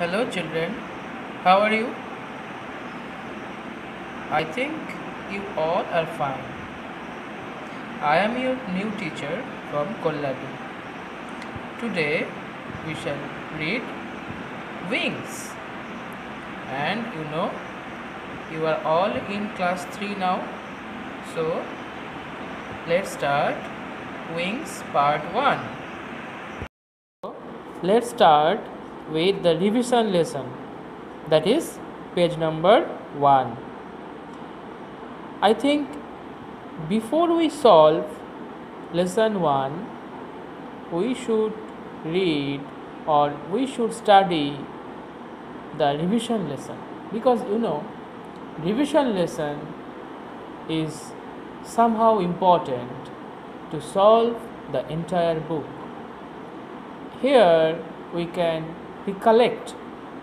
Hello children, how are you? I think you all are fine. I am your new teacher from Kolladu. Today we shall read Wings. And you are all in class 3 now. So let's start Wings part 1. Let's start with the revision lesson, that is page number 1. I think before we solve lesson 1, we should read or we should study the revision lesson, because revision lesson is somehow important to solve the entire book. Here we can recollect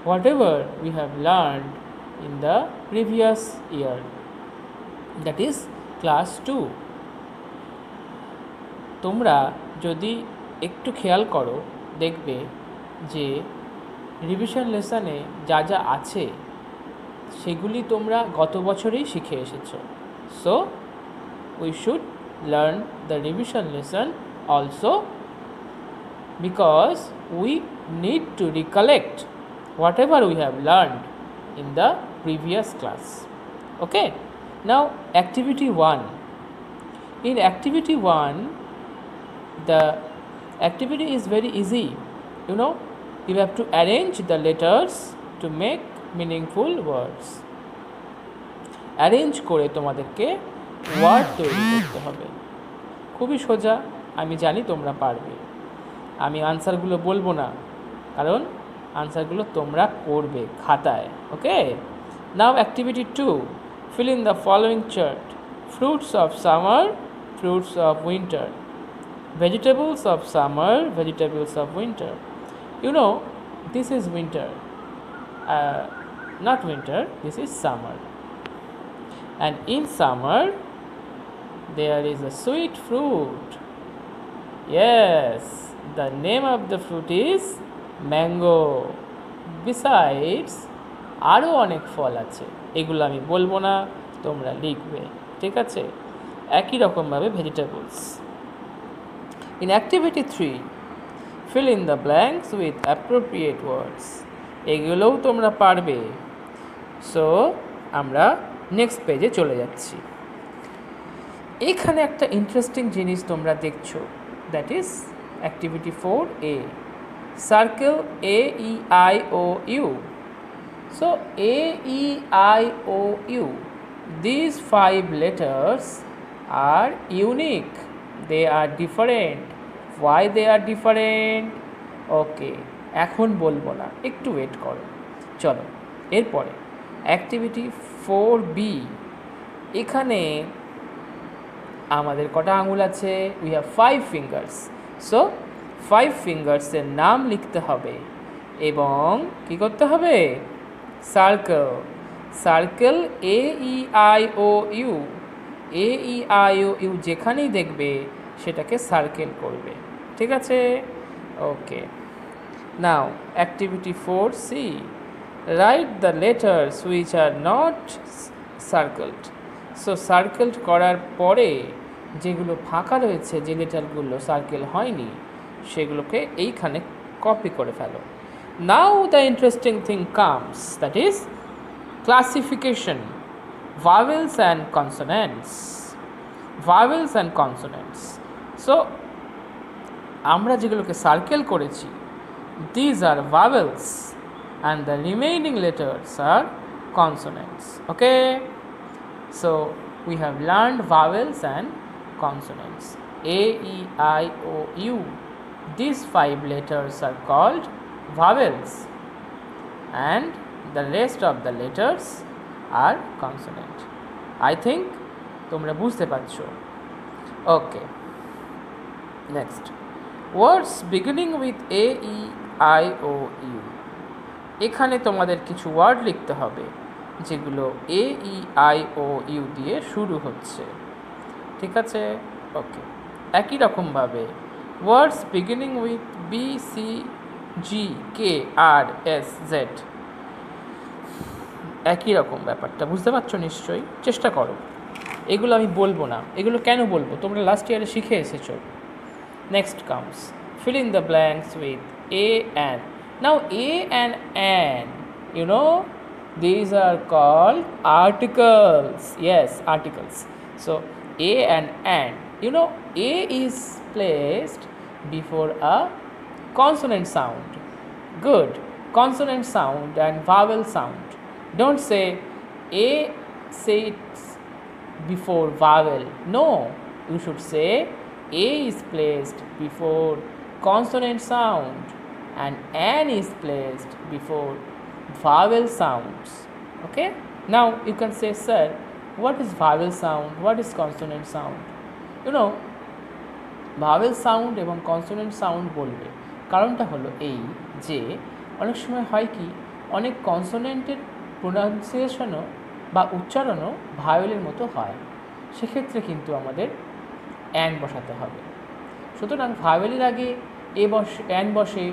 whatever we have learned in the previous year, that is class 2. তোমরা যদি একটু খেয়াল করো দেখবে যে revision লেসনে যা যা আছে সেগুলি তোমরা গত বছরেই শিখে এসেছো. So we should learn the revision lesson also, because we need to recollect whatever we have learned in the previous class. Okay, now activity 1. In activity 1, the activity is very easy. You have to arrange the letters to make meaningful words. Arrange করে তোমাদেরকে word তৈরি করতে হবে. খুবই সোজা, আমি জানি তোমরা পারবে. আমি আনসারগুলো বলবো না, কারণ আনসারগুলো তোমরা করবে খাতায়. ওকে, now activity 2. fill in the following chart: fruits of summer, fruits of winter; vegetables of summer, vegetables of winter. This is winter, not winter, this is summer. And in summer there is a sweet fruit. Yes, the name of the fruit is mango. Besides আরও অনেক ফল আছে, এগুলো আমি বলবো না, তোমরা লিখবে. ঠিক আছে, একই রকমভাবে vegetables. In activity 3, fill in the blanks with appropriate words. এগুলোও তোমরা পারবে. সো আমরা নেক্সট পেজে চলে যাচ্ছি. এখানে একটা ইন্টারেস্টিং জিনিস তোমরা দেখছো, that is activity 4A. circle AEIOU. So AEIOU, these 5 letters are unique, they are different. Why they are different? Okay, এখন বলবো না, একটু ওয়েট করো. চলো এরপরে অ্যাক্টিভিটি 4B. এখানে আমাদের কটা আঙুল আছে? We have 5 fingers. সো 5 ফিঙ্গার্সের নাম লিখতে হবে এবং কি করতে হবে? সার্কেল. Circle AEIOU. AEIOU যেখানেই দেখবে সেটাকে সার্কেল করবে. ঠিক আছে? Okay, now activity 4C. Write the letters which are not circled. So circled করার পরে যেগুলো ফাঁকা রয়েছে, যে লেটারগুলো সার্কেল হয়নি, সেগুলোকে এইখানে কপি করে ফেলো. Now the interesting thing comes, that is classification, vowels and consonants. Vowels and consonants. So আমরা যেগুলোকে সার্কেল করেছি, these are vowels and the remaining letters are consonants. Okay, so we have learned vowels and consonants. AEIOU, these 5 letters are called vowels and the rest of the letters are consonant. I think তোমরা বুঝতে পারছো. Okay, next, words beginning with AEIOU. এখানে তোমাদের কিছু word লিখতে হবে যেগুলো AEIOU দিয়ে শুরু হচ্ছে. ঠিক আছে? ওকে, একই রকমভাবে ওয়ার্ডস বিগিনিং উইথ BC GKRSZ, একই রকম ব্যাপারটা, বুঝতে পারছো নিশ্চয়ই? চেষ্টা করো। এগুলো আমি বলবো না, এগুলো কেন বলবো, তোমরা লাস্ট ইয়ারে শিখে এসেছো। Next comes fill in the blanks with a and. Now a and an, you know, these are called articles. Yes, articles. So a and an, you know, a is placed before a consonant sound. Good. Consonant sound and vowel sound. Don't say a sits before vowel. No, you should say a is placed before consonant sound and an is placed before vowel sounds. Okay, now you can say, sir, what is vowel sound, what is consonant sound? You know, vowel sound এবং consonant sound বলবে, কারণটা হলো এই যে অনেক সময় হয় কি, অনেক কনসোনেন্টের প্রোনাউন্সিয়েশনও বা উচ্চারণও ভাওয়েলের মতো হয়, সেক্ষেত্রে কিন্তু আমাদের অ্যান বসাতে হবে। সুতরাং ভাওয়েলের আগে এ বসে, অ্যান বসে,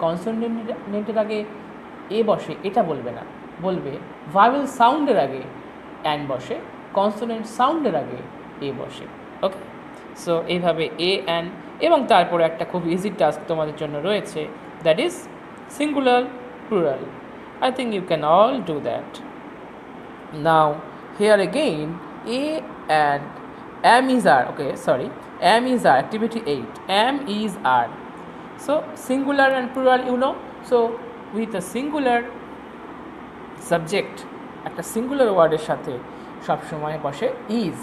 কনসোনেন্টের আগে এ বসে, এটা বলবে না, বলবে ভাওয়েল সাউন্ডের আগে অ্যান বসে, কনসোনেন্ট সাউন্ডের আগে এ বসে। ওকে, সো এইভাবে এ অ্যান, এবং তারপরে একটা খুব ইজি টাস্ক তোমাদের জন্য রয়েছে, that is singular plural. I think you can all do that. Now here again a and am is are, okay, sorry, am is are, activity 8, am is are. So singular and plural, you know, so with a singular subject, একটা singular ওয়ার্ডের সাথে সবসময় বসে is,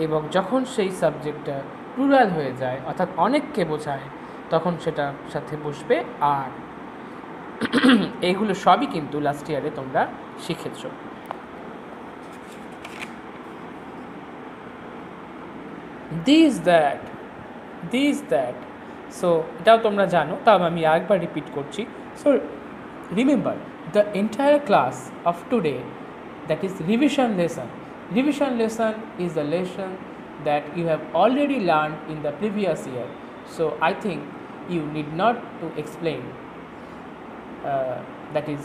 এবং যখন সেই সাবজেক্টটা plural হয়ে যায়, অর্থাৎ অনেককে বোঝায়, তখন সেটার সাথে বসবে আর। এইগুলো সবই কিন্তু লাস্ট ইয়ারে তোমরা শিখেছো। দিস দ্যাট, সো এটাও তোমরা জানো, তাও আমি আরেকবার রিপিট করছি। So remember the entire class of today, that is revision lesson. Revision lesson is the lesson that you have already learned in the previous year. So I think you need not to explain. That is,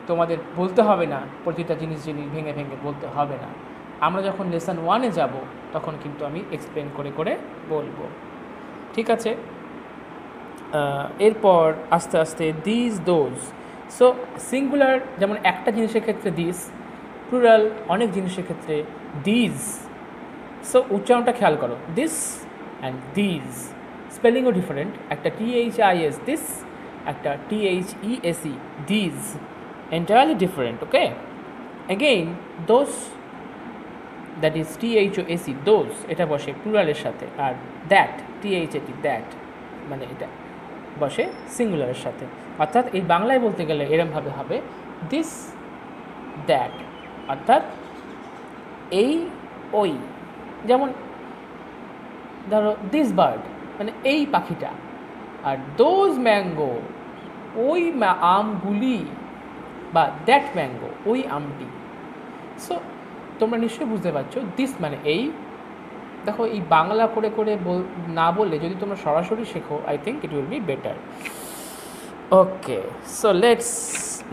তোমাদের বলতে হবে না প্রতিটা জিনিস ভেঙে ভেঙে বলতে হবে না। আমরা যখন লেসন 1-এ যাব তখন কিন্তু আমি এক্সপ্লেন করে করে বলবো, ঠিক আছে? এরপর আস্তে আস্তে দিস দোজ। সো সিঙ্গুলার যেমন একটা জিনিসের ক্ষেত্রে দিস, প্লুরাল অনেক জিনিসের ক্ষেত্রে দিজ। সো উচ্চারণটা খেয়াল করো, দিস অ্যান্ড দিজ, স্পেলিংও ডিফারেন্ট, একটা THIS দিস, একটা THESE these, entirely different. Okay, again those, that is THOSE those, এটা বসে প্লুরালের সাথে, আর দ্যাট THAT দ্যাট, মানে এটা বসে সিঙ্গুলারের সাথে। অর্থাৎ এই বাংলায় বলতে গেলে এরমভাবে হবে, দিস দ্যাট, অর্থাৎ এই ওই, যেমন ধরো দিস বার্ড মানে এই পাখিটা, আর দোজ ম্যাঙ্গো ওই আমগুলি, বা দ্যাট ম্যাঙ্গো ওই আমটি। সো তোমরা নিশ্চয়ই বুঝতে পারছো, দিস মানে এই। দেখো, এই বাংলা করে করে না বললে যদি তোমরা সরাসরি শেখো, I think it will be better. Okay, so let's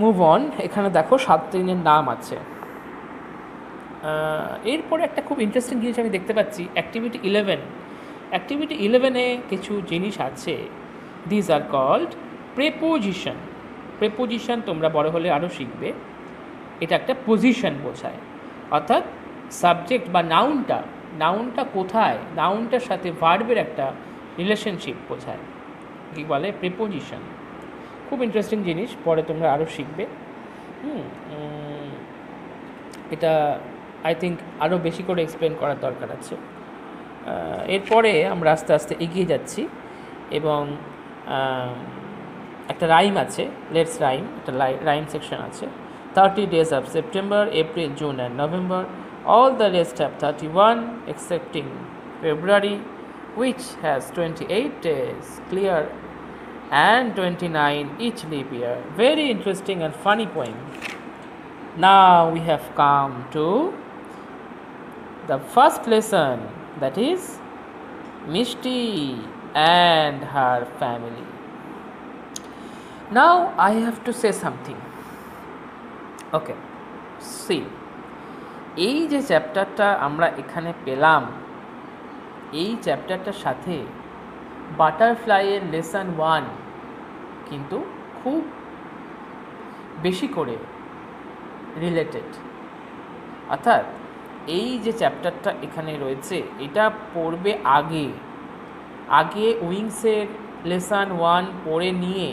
move on. এখানে দেখো 7 দিনের নাম আছে। এরপরে একটা খুব ইন্টারেস্টিং জিনিস আমি দেখতে পাচ্ছি, অ্যাক্টিভিটি 11। অ্যাক্টিভিটি 11-এ কিছু জিনিস আছে, these are called preposition. Preposition তোমরা বড় হলে আরও শিখবে। এটা একটা পজিশন বোঝায়, অর্থাৎ সাবজেক্ট বা নাউনটা কোথায়, নাউনটার সাথে ভার্বের একটা রিলেশনশিপ বোঝায়, কী বলে প্রেপোজিশন। খুব ইন্টারেস্টিং জিনিস, পরে তোমরা আরও শিখবে। এটা আই থিঙ্ক আরও বেশি করে এক্সপ্লেন করার দরকার আছে। এরপরে আমরা আস্তে আস্তে এগিয়ে যাচ্ছি, এবং একটা রাইম আছে, লেটস রাইম, একটা রাইম সেকশন আছে। 30 days of September, April, June and November. All the rest have 31 excepting February, which has 28 days clear and 29 each leap year. Very interesting and funny poem. Now we have come to the first lesson, that is Mishti and her family. Now I have to say something. Okay, see, এই যে চ্যাপ্টারটা আমরা এখানে পেলাম, এই চ্যাপ্টারটার সাথে বাটারফ্লাইয়ের lesson 1 কিন্তু খুব বেশি করে রিলেটেড। অর্থাৎ এই যে চ্যাপ্টারটা এখানে রয়েছে এটা পড়বে আগে উইংসের লেসন 1 পড়ে নিয়ে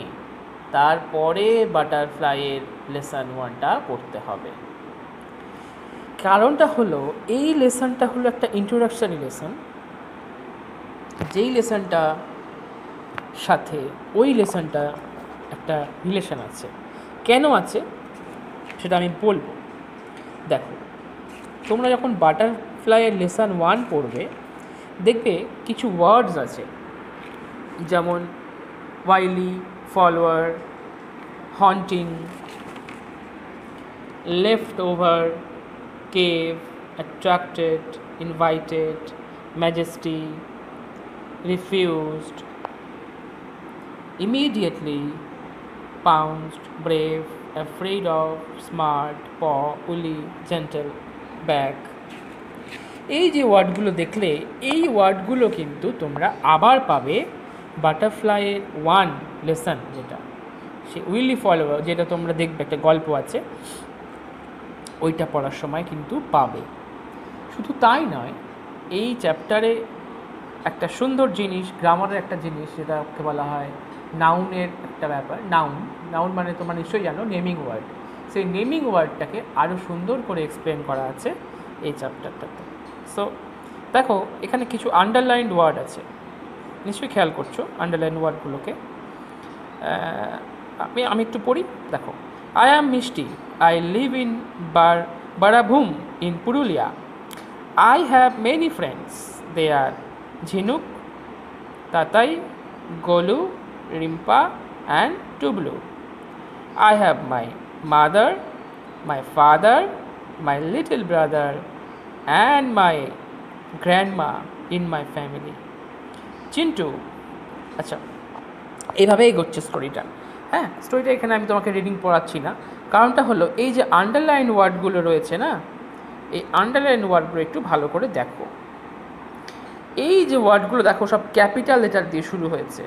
তারপরে বাটারফ্লাইয়ের লেসন 1টা পড়তে হবে। কারণটা হলো এই লেসনটা হলো একটা ইন্ট্রোডাকশানি লেসন, যেই লেসনটা সাথে ওই লেসনটা একটা রিলেশন আছে। কেন আছে সেটা আমি বলবো। দেখো, তোমরা যখন বাটারফ্লাইয়ের লেসন 1 পড়বে দেখবে কিছু ওয়ার্ডস আছে, যেমন wily, follower, hunting, left over, cave, attracted, invited, majesty, refused, immediately, pounced, brave, afraid of, smart, paw, woolly, gentle, back। এই যে ওয়ার্ডগুলো দেখলে এই ওয়ার্ডগুলো কিন্তু তোমরা আবার পাবে বাটারফ্লাইয়ের 1 লেসন, যেটা সে উইলি ফলোয়ার, যেটা তোমরা দেখবে একটা গল্প আছে, ওইটা পড়ার সময় কিন্তু পাবে। শুধু তাই নয়, এই চ্যাপ্টারে একটা সুন্দর জিনিস, গ্রামারের একটা জিনিস, যেটাকে বলা হয় নাউনের একটা ব্যাপার। নাউন মানে তোমরা নিশ্চয়ই জানো নেমিং ওয়ার্ড। সেই নেমিং ওয়ার্ডটাকে আরও সুন্দর করে এক্সপ্লেন করা আছে এই চ্যাপ্টারটাতে। সো দেখো, এখানে কিছু আন্ডারলাইন্ড ওয়ার্ড আছে, নিশ্চয়ই খেয়াল করছো আন্ডারলাইন ওয়ার্ডগুলোকে। আমি একটু পড়ি। দেখো, I am Mishti, I live in Barabhum in Purulia. I have many friends, they are Jhinuk, Tatai, Golu, Rimpa and Tublu. I have my mother, my father, my little brother and my grandma in my family. Chintu. আচ্ছা, এইভাবে এগোচ্ছে স্টোরিটা। হ্যাঁ, স্টোরিটা এখানে আমি তোমাকে রিডিং পড়াচ্ছি না, কারণটা হলো এই যে আন্ডারলাইন ওয়ার্ডগুলো রয়েছে না, এই আন্ডারলাইন ওয়ার্ডগুলো একটু ভালো করে দেখো। এই যে ওয়ার্ডগুলো দেখো সব ক্যাপিটাল লেটার দিয়ে শুরু হয়েছে,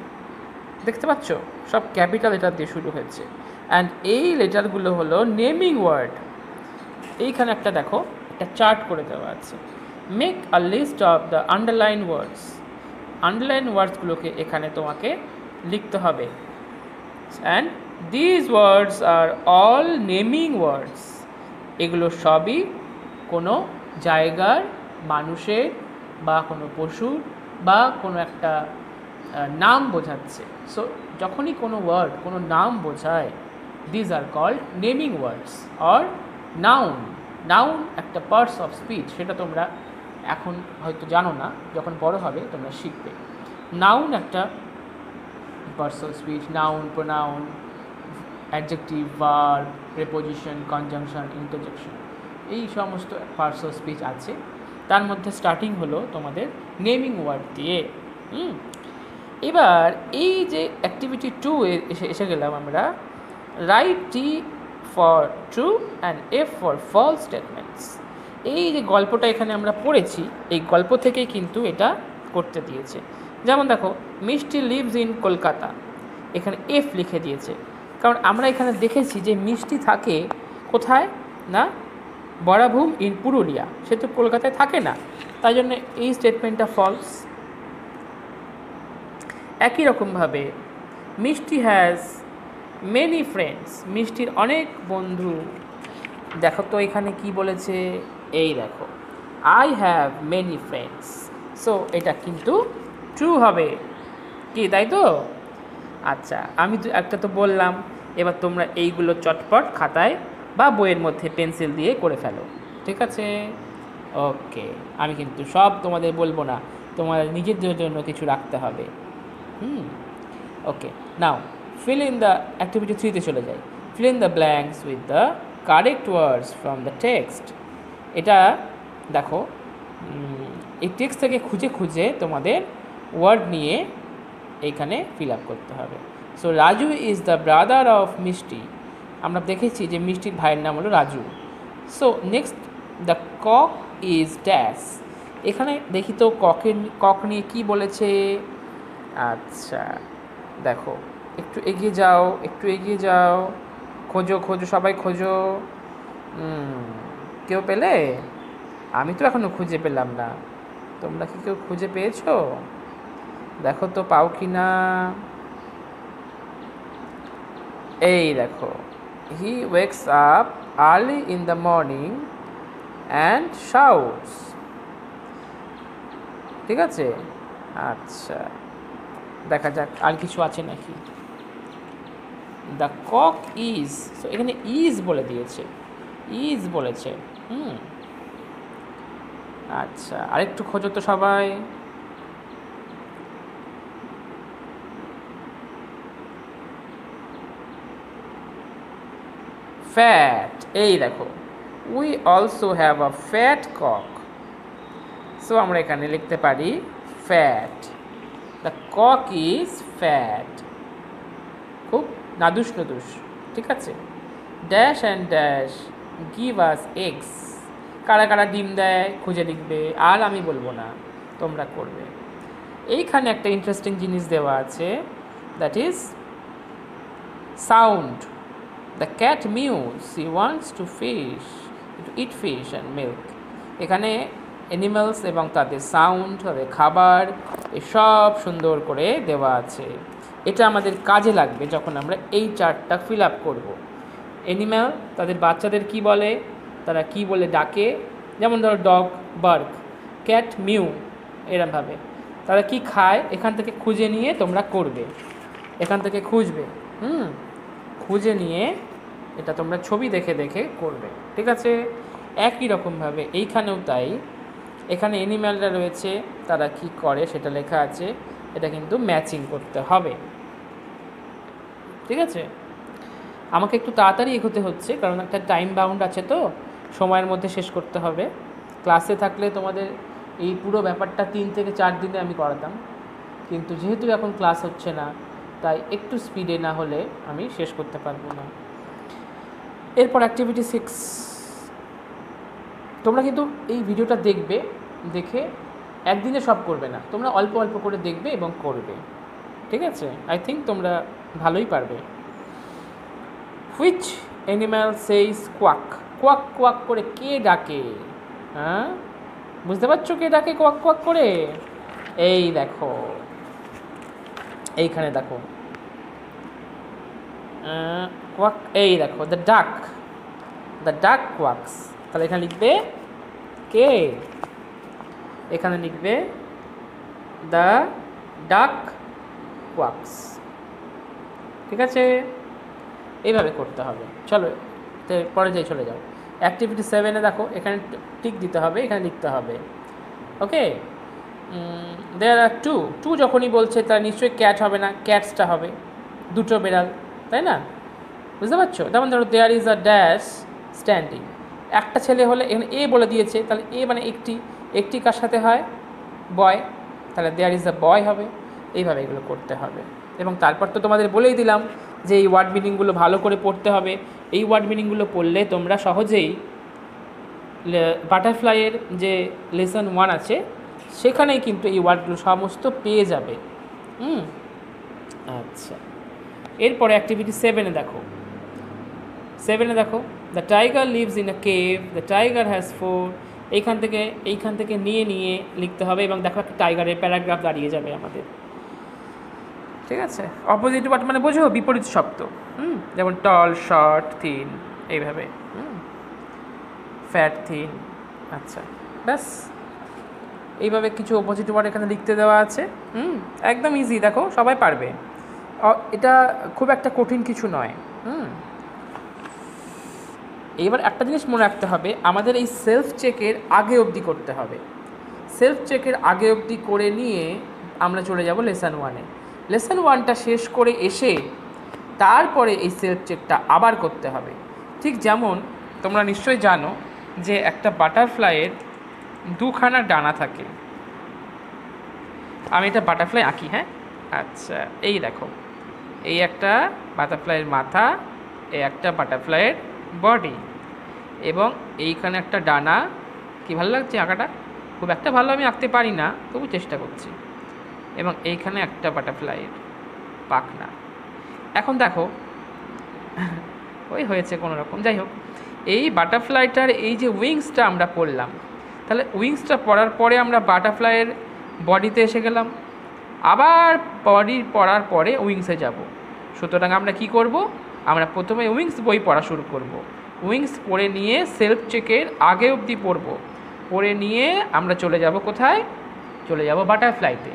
দেখতে পাচ্ছ? সব ক্যাপিটাল লেটার দিয়ে শুরু হয়েছে। অ্যান্ড এই লেটারগুলো হলো নেমিং ওয়ার্ড। এইখানে একটা দেখো, একটা চার্ট করে দেওয়া আছে। Make a list of the underline words. Underline ওয়ার্ডসগুলোকে এখানে তোমাকে লিখতে হবে। And these words are all naming words. এগুলো সবই কোনো জায়গার, মানুষের বা কোনো পশুর বা কোনো একটা নাম বোঝাচ্ছে। সো যখনই কোনো ওয়ার্ড কোনো নাম বোঝায়, these are called naming words or noun. Noun একটা পার্টস অফ স্পিচ, সেটা তোমরা এখন হয়তো জানো না, যখন বড় হবে তোমরা শিখবে। নাউন একটা parts of speech, noun, pronoun, adjective, verb, preposition, conjunction, interjection, এই সমস্ত পার্টস অফ স্পিচ আছে। তার মধ্যে স্টার্টিং হলো তোমাদের নেমিং ওয়ার্ড দিয়ে। এবার এই যে অ্যাক্টিভিটি 2 এ এসে গেলাম আমরা। Write T for true and F for false statements. এই যে গল্পটা এখানে আমরা পড়েছি, এই গল্প থেকেই কিন্তু এটা করতে দিয়েছে। যেমন দেখো, মিষ্টি লিভস ইন কলকাতা, এখানে এফ লিখে দিয়েছে, কারণ আমরা এখানে দেখেছি যে মিষ্টি থাকে কোথায় না, বরাভূম ইন পুরুলিয়া, সে তো কলকাতায় থাকে না, তাই জন্য এই স্টেটমেন্টটা ফলস। একই রকমভাবে মিষ্টি হ্যাজ মেনি ফ্রেন্ডস, মিষ্টির অনেক বন্ধু। দেখো তো এখানে কি বলেছে, এই দেখো, I have many friends. So এটা কিন্তু ট্রু হবে কি, তাই তো? আচ্ছা, আমি তো একটা তো বললাম, এবার তোমরা এইগুলো চটপট খাতায় বা বইয়ের মধ্যে পেন্সিল দিয়ে করে ফেলো, ঠিক আছে? ওকে, আমি কিন্তু সব তোমাদের বলবো না, তোমাদের নিজেদের জন্য কিছু রাখতে হবে। ওকে, নাও fill in the activity 3 তে চলে যাই। fill in the blanks with the correct words from the text। এটা দেখো, এই টেক্সট থেকে খুঁজে খুঁজে তোমাদের ওয়ার্ড নিয়ে এইখানে ফিল আপ করতে হবে। So Raju is the brother of Mishti. আমরা দেখেছি যে মিষ্টির ভাইয়ের নাম হলো Raju. So next, the cock is dash. এখানে দেখি তো কক নিয়ে কী বলেছে। আচ্ছা দেখো, একটু এগিয়ে যাও, একটু এগিয়ে যাও, খোঁজো খোঁজো, সবাই খোঁজো। কেউ পেলে? আমি তো এখনও খুঁজে পেলাম না। তোমরা কি কেউ খুঁজে পেয়েছো? দেখো তো পাও কি না। এই দেখো, he wakes up early in the morning and shouts. ঠিক আছে, আচ্ছা দেখা যাক আর কিছু আছে নাকি। দ্য কক ইজ, সো এখানে ইজ বলে দিয়েছে, ইজ বলেছে। আচ্ছা আরেকটু খোঁজো তো সবাই। ফ্যাট, এই দেখো, we also have a fat cock. So আমরা এখানে লিখতে পারি fat, the cock is fat. খুব নাদুস নদুস, ঠিক আছে। Dash and dash give us eggs. কারা কারা ডিম দেয় খুঁজে লিখবে, আর আমি বলবো না, তোমরা করবে। এইখানে একটা ইন্টারেস্টিং জিনিস দেওয়া আছে, that is sound. The cat muse, she wants to it fish and milk. এখানে অ্যানিমালস এবং তাদের সাউন্ড, তাদের খাবার, এসব সুন্দর করে দেওয়া আছে। এটা আমাদের কাজে লাগবে যখন আমরা এই চার্টটা ফিল আপ করবো। অ্যানিম্যাল তাদের বাচ্চাদের কি বলে, তারা কি বলে ডাকে, যেমন ধরো ডগ বার্ক, ক্যাট মিউ, এরমভাবে। তারা কি খায় এখান থেকে খুঁজে নিয়ে তোমরা করবে, এখান থেকে খুঁজবে, খুঁজে নিয়ে এটা তোমরা ছবি দেখে দেখে করবে, ঠিক আছে। একই রকমভাবে এইখানেও তাই, এখানে অ্যানিম্যালরা রয়েছে, তারা কি করে সেটা লেখা আছে, এটা কিন্তু ম্যাচিং করতে হবে, ঠিক আছে। আমাকে একটু তাড়াতাড়ি এগোতে হচ্ছে কারণ একটা টাইম বাউন্ড আছে, তো সময়ের মধ্যে শেষ করতে হবে। ক্লাসে থাকলে তোমাদের এই পুরো ব্যাপারটা 3 থেকে 4 দিনে আমি করাতাম, কিন্তু যেহেতু এখন ক্লাস হচ্ছে না তাই একটু স্পিডে না হলে আমি শেষ করতে পারবো না। এরপর অ্যাক্টিভিটি 6, তোমরা কিন্তু এই ভিডিওটা দেখবে, দেখে একদিনে সব করবে না, তোমরা অল্প অল্প করে দেখবে এবং করবে, ঠিক আছে। আই থিঙ্ক তোমরা ভালোই পারবে। Which animal says quack? Quack quack করে কে ডাকে? হ্যাঁ, বুঝতে পারছো কে ডাকে কোয়াক কোয়াক করে? এই দেখো, এইখানে দেখো কোয়াক, এই দেখো দ্য ডাক কোয়াকস। তাহলে এখানে লিখবে কে, এখানে লিখবে দ্য ডাক কোয়াকস, ঠিক আছে। এইভাবে করতে হবে। চলো পরে চলে যাও। অ্যাক্টিভিটি 7-এ দেখো, এখানে টিক দিতে হবে, এখানে লিখতে হবে, ওকে। দেয়ার আর টু যখনই বলছে তার নিশ্চয়ই ক্যাট হবে না, ক্যাটসটা হবে, দুটো বেড়াল, তাই না? বুঝতে পারছো? যেমন ধরো there is a dash standing, একটা ছেলে হলে এখানে এ বলে দিয়েছে, তাহলে এ মানে একটি কার সাথে হয়? বয়, তাহলে দেয়ার ইজ আ বয় হবে। এইভাবে এগুলো করতে হবে। এবং তারপর তো তোমাদের বলেই দিলাম যে এই ওয়ার্ড মিনিংগুলো ভালো করে পড়তে হবে। এই ওয়ার্ড মিনিংগুলো পড়লে তোমরা সহজেই বাটারফ্লাইয়ের যে লেসন 1 আছে সেখানেই কিন্তু এই ওয়ার্ডগুলো সমস্ত পেয়ে যাবে। আচ্ছা, এরপরে অ্যাক্টিভিটি 7-এ দেখো, 7-এ দেখো the tiger lives in a cave, the tiger has 4। এইখান থেকে নিয়ে লিখতে হবে এবং দেখো একটা টাইগারের প্যারাগ্রাফ দাঁড়িয়ে যাবে আমাদের, ঠিক আছে। অপোজিট ওয়ার্ড মানে বোঝো, বিপরীত শব্দ, যেমন টল, শর্ট, থিন, এইভাবে, ফ্যাট, থিন। আচ্ছা, ব্যাস এইভাবে কিছু অপোজিট ওয়ার্ড এখানে লিখতে দেওয়া আছে। একদম ইজি, দেখো সবাই পারবে, এটা খুব একটা কঠিন কিছু নয়। এইবার একটা জিনিস মনে রাখতে হবে, আমাদের এই সেলফ চেকের আগে অবধি করতে হবে। সেলফ চেকের আগে অবধি করে নিয়ে আমরা চলে যাব লেসন 1-এ। লেসন 1টা শেষ করে এসে তারপরে এই সেলফ চেকটা আবার করতে হবে। ঠিক যেমন তোমরা নিশ্চয়ই জানো যে একটা বাটারফ্লাইয়ের 2খানা ডানা থাকে। আমি এটা বাটারফ্লাই আঁকি, হ্যাঁ। আচ্ছা, এই দেখো এই একটা বাটারফ্লাইয়ের মাথা, এই একটা বাটারফ্লাইয়ের বডি, এবং এইখানে একটা ডানা। কি ভালো লাগছে আঁকাটা? খুব একটা ভালো আমি আঁকতে পারি না, তবু চেষ্টা করছি। এবং এইখানে একটা বাটারফ্লাইয়ের পাখনা। এখন দেখো ওই হয়েছে কোনো রকম, যাই হোক। এই বাটারফ্লাইটার এই যে উইংসটা আমরা পড়লাম, তাহলে উইংসটা পড়ার পরে আমরা বাটারফ্লাইয়ের বডিতে এসে গেলাম, আবার বডি পড়ার পরে উইংসে যাব। সুতরাং আমরা কি করব? আমরা প্রথমে উইংস বই পড়া শুরু করব। উইংস পড়ে নিয়ে সেলফ চেকের আগে অবধি পড়ব, পড়ে নিয়ে আমরা চলে যাব কোথায়? চলে যাব বাটারফ্লাইতে।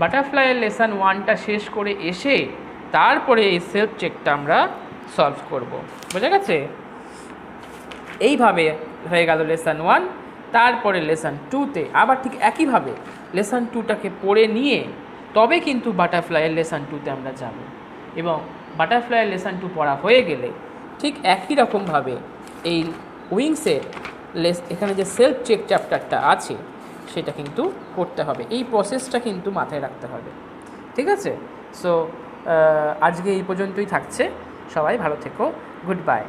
বাটারফ্লাইয়ের লেসন 1টা শেষ করে এসে তারপরে এই সেলফ চেকটা আমরা সলভ করব। বোঝা গেছে? এইভাবে হয়ে গেল লেসন 1। তারপরে লেসন 2তে আবার ঠিক একইভাবে লেসন 2টাকে পড়ে নিয়ে তবে কিন্তু বাটারফ্লাইয়ের লেসন 2তে আমরা যাব। এবং বাটারফ্লাইয়ের লেসন 2 পড়া হয়ে গেলে ঠিক একই রকমভাবে এই উইংসের এখানে যে সেলফ চেক চ্যাপ্টারটা আছে সেটা কিন্তু করতে হবে। এই প্রসেসটা কিন্তু মাথায় রাখতে হবে, ঠিক আছে? সো আজকে এই পর্যন্তই থাকছে। সবাই ভালো থেকো, গুড বাই।